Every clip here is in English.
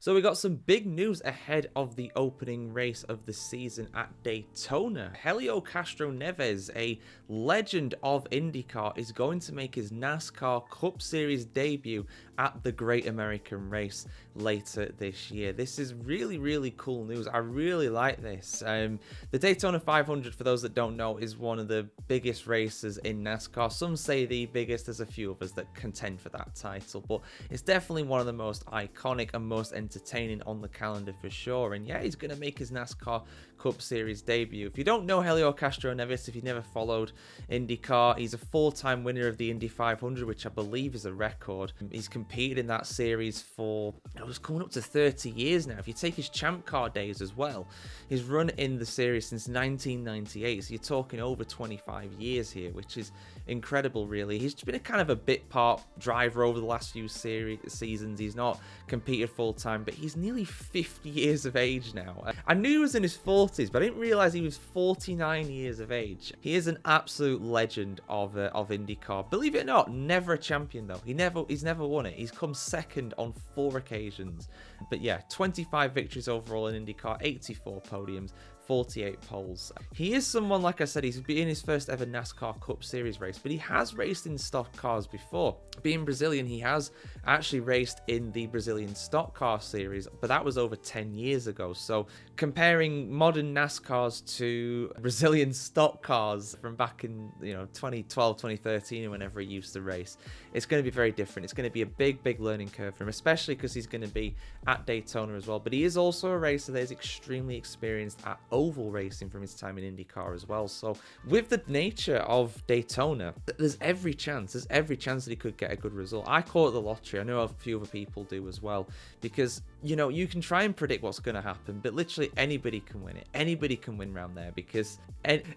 So we got some big news ahead of the opening race of the season at Daytona. Helio Castroneves, a legend of IndyCar, is going to make his NASCAR Cup Series debut at the Great American Race later this year. This is really, really cool news. I really like this. The Daytona 500, for those that don't know, is one of the biggest races in NASCAR. Some say the biggest. There's a few of us that contend for that title, but it's definitely one of the most iconic and most entertaining on the calendar for sure. And yeah, he's going to make his NASCAR Cup Series debut. If you don't know Helio Castroneves, if you've never followed IndyCar, he's a four-time winner of the Indy 500, which I believe is a record. He's competed in that series for, it was coming up to 30 years now. If you take his Champ Car days as well, he's run in the series since 1998, so you're talking over 25 years here, which is incredible, really. He's been a kind of a bit part driver over the last few seasons. He's not competed full-time, but he's nearly 50 years of age now. I knew he was in his 40s, but I didn't realize he was 49 years of age. He is an absolute legend of IndyCar. Believe it or not, never a champion though. He's never won it. He's come second on 4 occasions. But yeah, 25 victories overall in IndyCar, 84 podiums, 48 poles. He is someone, like I said, he's been in his first ever NASCAR Cup Series race, but he has raced in stock cars before. Being Brazilian, he has actually raced in the Brazilian Stock Car Series, but that was over 10 years ago. So comparing modern NASCARs to Brazilian stock cars from back in 2012, 2013, whenever he used to race, it's going to be very different. It's going to be a big learning curve for him, especially because he's going to be at Daytona as well. But he is also a racer that is extremely experienced at oval racing from his time in IndyCar as well. So with the nature of Daytona, there's every chance that he could get a good result. I call it the lottery. I know a few other people do as well, because you can try and predict what's going to happen, but literally anybody can win it. Anybody can win around there, because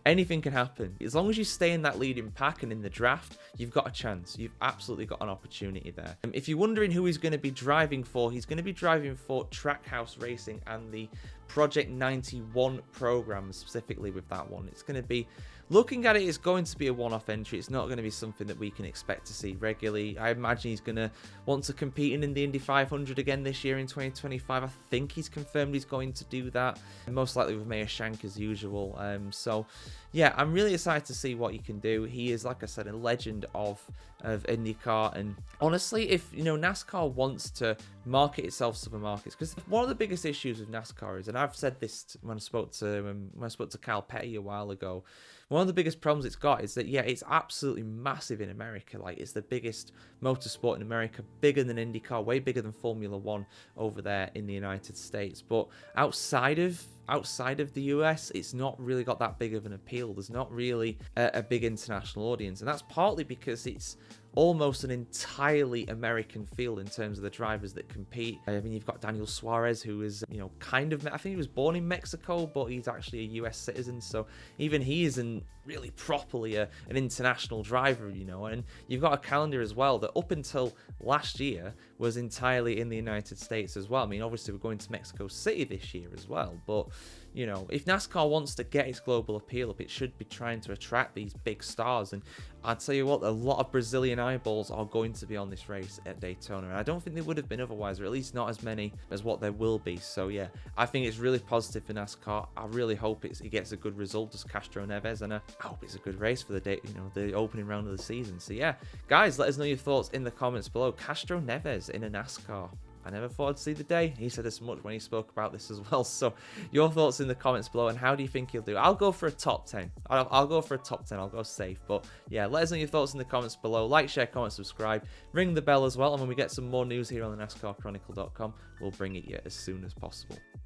anything can happen. As long as you stay in that leading pack and in the draft, you've got a chance. You've absolutely got an opportunity there. If you're wondering who he's going to be driving for, he's going to be driving for Trackhouse Racing and the Project 91 program, specifically with that one. It's going to be, looking at it, it's going to be a one-off entry. It's not going to be something that we can expect to see regularly. I imagine he's going to want to compete in the Indy 500 again this year in 2025. I think he's confirmed he's going to do that, most likely with Meyer Shank as usual. So yeah, I'm really excited to see what he can do. He is, like I said, a legend of IndyCar, and honestly, if NASCAR wants to market itself to the markets, because one of the biggest issues with NASCAR is, and I've said this when I spoke to Cal Petty a while ago, one of the biggest problems it's got is that, yeah, it's absolutely massive in America. Like, it's the biggest motorsport in America, bigger than IndyCar, way bigger than Formula One over there in the United States. But outside of the US, it's not really got that big of an appeal. There's not really a big international audience, and that's partly because it's almost an entirely American field in terms of the drivers that compete. I mean, you've got Daniel Suarez, who is, kind of, I think he was born in Mexico, but he's actually a US citizen, so even he isn't really properly an international driver, and you've got a calendar as well that up until last year was entirely in the United States as well. I mean, obviously we're going to Mexico City this year as well, but if NASCAR wants to get its global appeal up, it should be trying to attract these big stars. And I'll tell you what, a lot of Brazilian eyeballs are going to be on this race at Daytona, and I don't think they would have been otherwise, or at least not as many as what there will be. So yeah, I think it's really positive for NASCAR. I really hope it gets a good result as Castroneves, and I hope it's a good race for the day, the opening round of the season. So yeah, guys, let us know your thoughts in the comments below. Castroneves in a NASCAR. I never thought I'd see the day. He said as much when he spoke about this as well. So your thoughts in the comments below, and how do you think he'll do? I'll go for a top 10. I'll go for a top 10. I'll go safe. But yeah, let us know your thoughts in the comments below. Like, share, comment, subscribe. Ring the bell as well. And when we get some more news here on the NASCARchronicle.com, we'll bring it you as soon as possible.